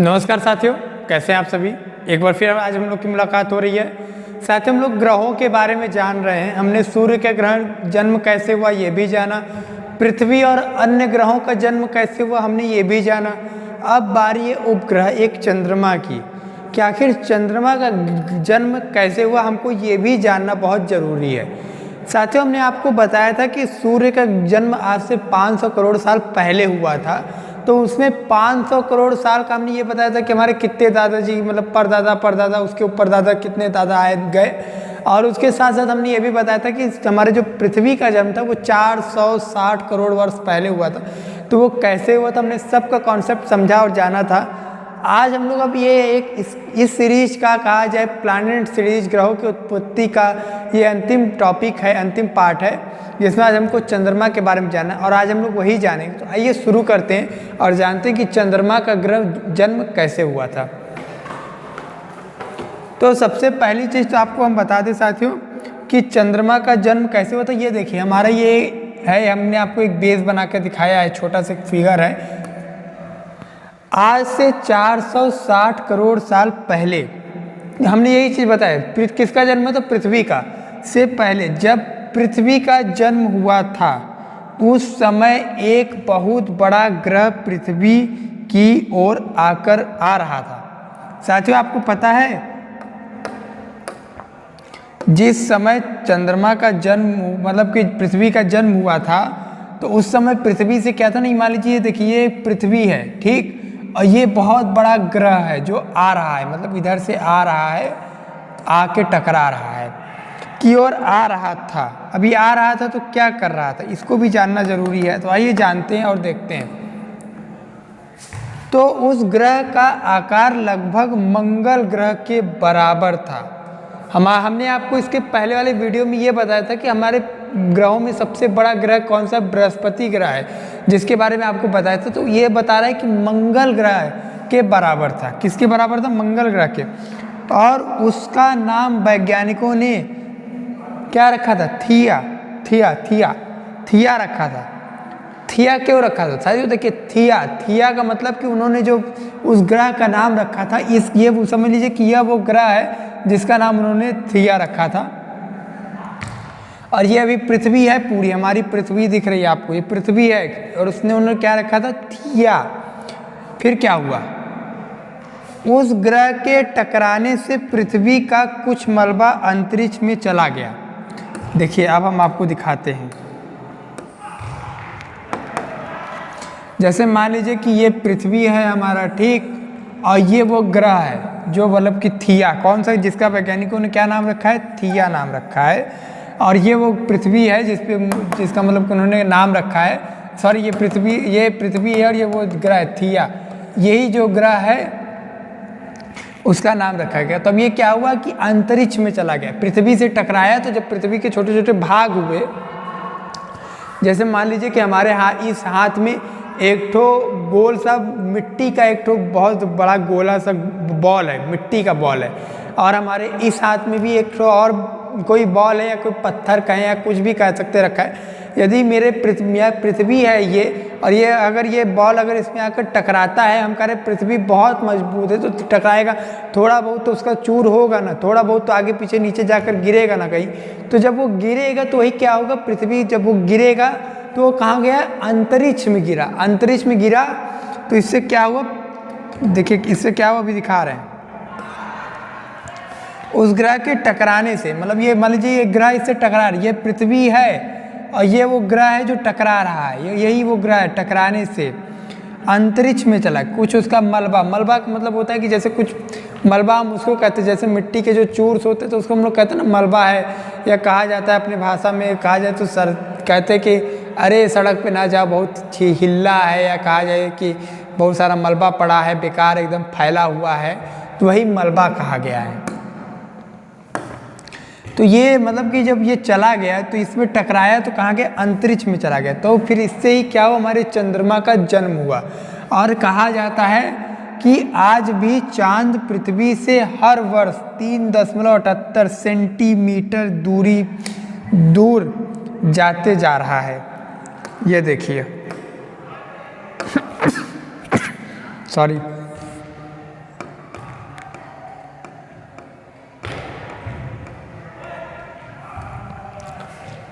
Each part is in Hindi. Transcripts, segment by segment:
नमस्कार साथियों, कैसे हैं आप सभी। एक बार फिर आज हम लोग की मुलाकात हो रही है। साथियों, हम लोग ग्रहों के बारे में जान रहे हैं। हमने सूर्य का ग्रहण जन्म कैसे हुआ ये भी जाना, पृथ्वी और अन्य ग्रहों का जन्म कैसे हुआ हमने ये भी जाना। अब बारी है उपग्रह एक चंद्रमा की, कि आखिर चंद्रमा का जन्म कैसे हुआ हमको ये भी जानना बहुत ज़रूरी है। साथियों, हमने आपको बताया था कि सूर्य का जन्म आज से 500 करोड़ साल पहले हुआ था। तो उसमें 500 करोड़ साल का हमने ये बताया था कि हमारे कितने दादाजी मतलब परदादा परदादा उसके ऊपर दादा कितने दादा आए गए। और उसके साथ साथ हमने ये भी बताया था कि हमारे जो पृथ्वी का जन्म था वो 460 करोड़ वर्ष पहले हुआ था। तो वो कैसे हुआ था हमने सबका कॉन्सेप्ट समझा और जाना था। आज हम लोग अब ये एक इस सीरीज का कहा जाए प्लैनेट सीरीज ग्रहों की उत्पत्ति का ये अंतिम टॉपिक है, अंतिम पार्ट है, जिसमें आज हमको चंद्रमा के बारे में जानना है और आज हम लोग वही जानेंगे। तो आइए शुरू करते हैं और जानते हैं कि चंद्रमा का ग्रह जन्म कैसे हुआ था। तो सबसे पहली चीज़ तो आपको हम बता दें साथियों कि चंद्रमा का जन्म कैसे हुआ था। ये देखिए हमारा ये है, हमने आपको एक बेस बना के दिखाया है, छोटा सा फिगर है। आज से 460 करोड़ साल पहले हमने यही चीज़ बताया। किसका जन्म था? पृथ्वी का। से पहले जब पृथ्वी का जन्म हुआ था उस समय एक बहुत बड़ा ग्रह पृथ्वी की ओर आकर आ रहा था। साथियों, आपको पता है जिस समय चंद्रमा का जन्म मतलब कि पृथ्वी का जन्म हुआ था तो उस समय पृथ्वी से क्या था, नहीं मान लीजिए, देखिए पृथ्वी है, ठीक, और ये बहुत बड़ा ग्रह है जो आ रहा है, मतलब इधर से आ रहा है, आके टकरा रहा है, की ओर आ रहा था। अभी आ रहा था तो क्या कर रहा था इसको भी जानना जरूरी है। तो आइए जानते हैं और देखते हैं। तो उस ग्रह का आकार लगभग मंगल ग्रह के बराबर था। हमने आपको इसके पहले वाले वीडियो में ये बताया था कि हमारे ग्रहों में सबसे बड़ा ग्रह कौन सा, बृहस्पति ग्रह है, जिसके बारे में आपको बताया था। तो ये बता रहा है कि मंगल ग्रह के बराबर था। किसके बराबर था? मंगल ग्रह के। और उसका नाम वैज्ञानिकों ने क्या रखा था? थिया रखा था। थिया क्यों रखा था? साथियों देखिए, थिया का मतलब कि उन्होंने जो उस ग्रह का नाम रखा था, ये समझ लीजिए कि यह वो ग्रह है जिसका नाम उन्होंने थिया रखा था। और ये अभी पृथ्वी है, पूरी हमारी पृथ्वी दिख रही है आपको, ये पृथ्वी है और उन्होंने क्या रखा था? थिया। फिर क्या हुआ? उस ग्रह के टकराने से पृथ्वी का कुछ मलबा अंतरिक्ष में चला गया। देखिए अब हम आपको दिखाते हैं। जैसे मान लीजिए कि ये पृथ्वी है हमारा, ठीक, और ये वो ग्रह है जो मतलब कि थिया, कौन सा, जिसका वैज्ञानिकों ने क्या नाम रखा है? थिया नाम रखा है। और ये वो पृथ्वी है जिसका मतलब कि उन्होंने नाम रखा है, सॉरी ये पृथ्वी है और ये वो ग्रह है थिया। यही जो ग्रह है उसका नाम रखा गया। तब ये क्या हुआ कि अंतरिक्ष में चला गया, पृथ्वी से टकराया। तो जब पृथ्वी के छोटे छोटे भाग हुए, जैसे मान लीजिए कि हमारे इस हाथ में एक ठो गोल सा मिट्टी का एक ठो बहुत बड़ा गोला सा बॉल है, मिट्टी का बॉल है, और हमारे इस हाथ में भी एक ठो और कोई बॉल है या कोई पत्थर कहें या कुछ भी कह सकते रखा है। यदि मेरे पृथ्वी है ये, और ये अगर ये बॉल अगर इसमें आकर टकराता है, हम कह रहे पृथ्वी बहुत मजबूत है तो टकराएगा, थोड़ा बहुत तो उसका चूर होगा ना, थोड़ा बहुत तो आगे पीछे नीचे जाकर गिरेगा ना कहीं। तो जब वो गिरेगा तो वही क्या होगा, पृथ्वी जब वो गिरेगा तो वो कहाँ गया? अंतरिक्ष में गिरा। अंतरिक्ष में गिरा तो इससे क्या हुआ, देखिए इससे क्या हुआ अभी दिखा रहे हैं। उस ग्रह के टकराने से, मतलब ये मान लीजिए ये ग्रह इससे टकरा रहा है, ये पृथ्वी है और ये वो ग्रह है जो टकरा रहा है, यही वो ग्रह है। टकराने से अंतरिक्ष में चला, कुछ उसका मलबा का मतलब होता है कि जैसे कुछ मलबा हम उसको कहते हैं, जैसे मिट्टी के जो चूर्स होते हैं तो उसको हम लोग कहते हैं ना मलबा है, या कहा जाता है अपनी भाषा में कहा जाए तो कहते हैं कि अरे सड़क पे ना जाओ बहुत हिल्ला है, या कहा जाए कि बहुत सारा मलबा पड़ा है, बेकार एकदम फैला हुआ है, तो वही मलबा कहा गया है। तो ये मतलब कि जब ये चला गया तो इसमें टकराया तो कहाँ गया? अंतरिक्ष में चला गया। तो फिर इससे ही क्या हुआ, हमारे चंद्रमा का जन्म हुआ। और कहा जाता है कि आज भी चांद पृथ्वी से हर वर्ष 3.78 सेंटीमीटर दूर जाते जा रहा है। ये देखिए सॉरी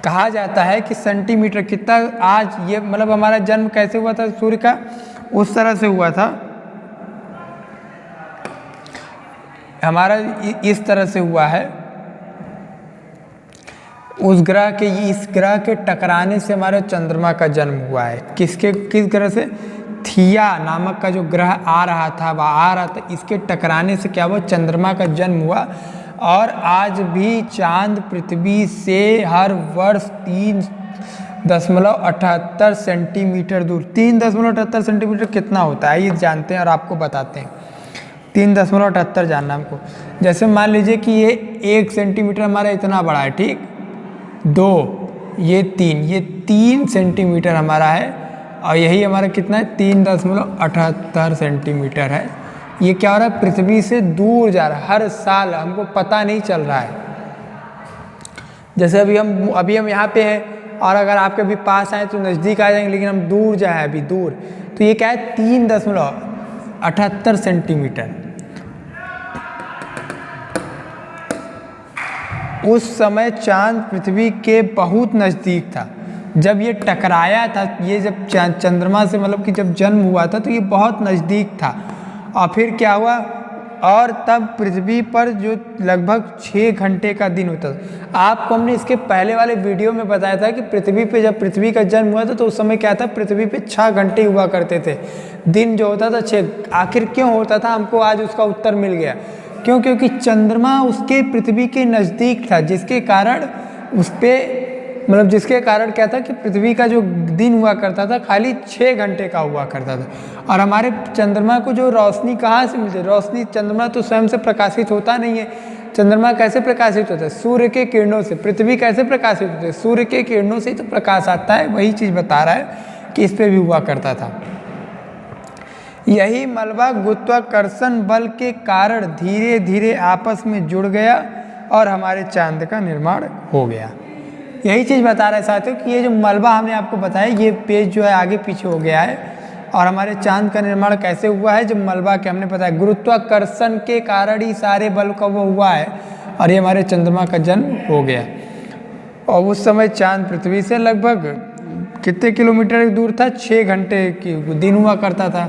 कहा जाता है कि सेंटीमीटर कितना आज ये मतलब हमारा जन्म कैसे हुआ था सूर्य का, उस तरह से हुआ था हमारा, इस तरह से हुआ है। उस ग्रह के, इस ग्रह के टकराने से हमारे चंद्रमा का जन्म हुआ है। किस ग्रह से? थिया नामक का जो ग्रह आ रहा था, इसके टकराने से क्या हुआ, चंद्रमा का जन्म हुआ। और आज भी चांद पृथ्वी से हर वर्ष 3.78 सेंटीमीटर दूर। 3.78 सेंटीमीटर कितना होता है ये जानते हैं और आपको बताते हैं। 3.78 जानना हमको। जैसे मान लीजिए कि ये 1 सेंटीमीटर हमारा इतना बड़ा है, ठीक, 2, ये 3 सेंटीमीटर हमारा है, और यही हमारा कितना है, 3.78 सेंटीमीटर है। ये क्या हो रहा है, पृथ्वी से दूर जा रहा है हर साल, हमको पता नहीं चल रहा है। जैसे अभी हम यहाँ पे हैं, और अगर आपके भी पास आए तो नज़दीक आ जाएंगे, लेकिन हम दूर जाए अभी दूर, तो ये क्या है, 3.78 सेंटीमीटर। उस समय चांद पृथ्वी के बहुत नज़दीक था जब ये टकराया था। ये जब चंद्रमा से मतलब कि जब जन्म हुआ था तो ये बहुत नज़दीक था। और फिर क्या हुआ, और तब पृथ्वी पर जो लगभग 6 घंटे का दिन होता था। आपको हमने इसके पहले वाले वीडियो में बताया था कि पृथ्वी पे जब पृथ्वी का जन्म हुआ था तो उस समय क्या था, पृथ्वी पे 6 घंटे हुआ करते थे, दिन जो होता था 6। आखिर क्यों होता था, हमको आज उसका उत्तर मिल गया। क्यों? क्योंकि चंद्रमा उसके पृथ्वी के नज़दीक था, जिसके कारण जिसके कारण क्या था कि पृथ्वी का जो दिन हुआ करता था खाली 6 घंटे का हुआ करता था। और हमारे चंद्रमा को जो रोशनी कहाँ से मिलती है, रोशनी, चंद्रमा तो स्वयं से प्रकाशित होता नहीं है। चंद्रमा कैसे प्रकाशित होता है, सूर्य के किरणों से। पृथ्वी कैसे प्रकाशित होती है, सूर्य के किरणों से ही तो प्रकाश आता है। वही चीज़ बता रहा है कि इस पर भी हुआ करता था। यही मलबा गुरुत्वाकर्षण बल के कारण धीरे धीरे आपस में जुड़ गया और हमारे चांद का निर्माण हो गया। यही चीज़ बता रहा है साथियों कि ये जो मलबा हमने आपको बताया, ये पेज जो है आगे पीछे हो गया है। और हमारे चांद का निर्माण कैसे हुआ है, जब मलबा के हमने बताया गुरुत्वाकर्षण के कारण ही सारे बल का वो हुआ है, और ये हमारे चंद्रमा का जन्म हो गया। और उस समय चांद पृथ्वी से लगभग कितने किलोमीटर दूर था, 6 घंटे की दिन हुआ करता था।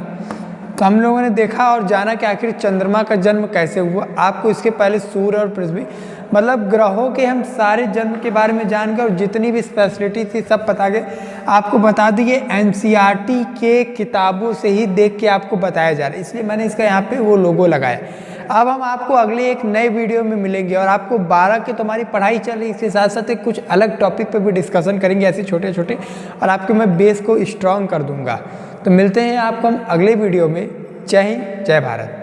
तो हम लोगों ने देखा और जाना कि आखिर चंद्रमा का जन्म कैसे हुआ। आपको इसके पहले सूर्य और पृथ्वी मतलब ग्रहों के हम सारे जन्म के बारे में जान गए, और जितनी भी स्पेशलिटी थी सब बता गए। आपको बता दिए एनसीईआरटी के किताबों से ही देख के आपको बताया जा रहा है, इसलिए मैंने इसका यहाँ पे वो लोगो लगाया। अब हम आपको अगले एक नए वीडियो में मिलेंगे, और आपको 12 की तुम्हारी पढ़ाई चल रही, इसके साथ साथ कुछ अलग टॉपिक पर भी डिस्कशन करेंगे ऐसे छोटे छोटे, और आपके मैं बेस को स्ट्रॉन्ग कर दूंगा। तो मिलते हैं आपको हम अगले वीडियो में। जय हिंद, जय भारत।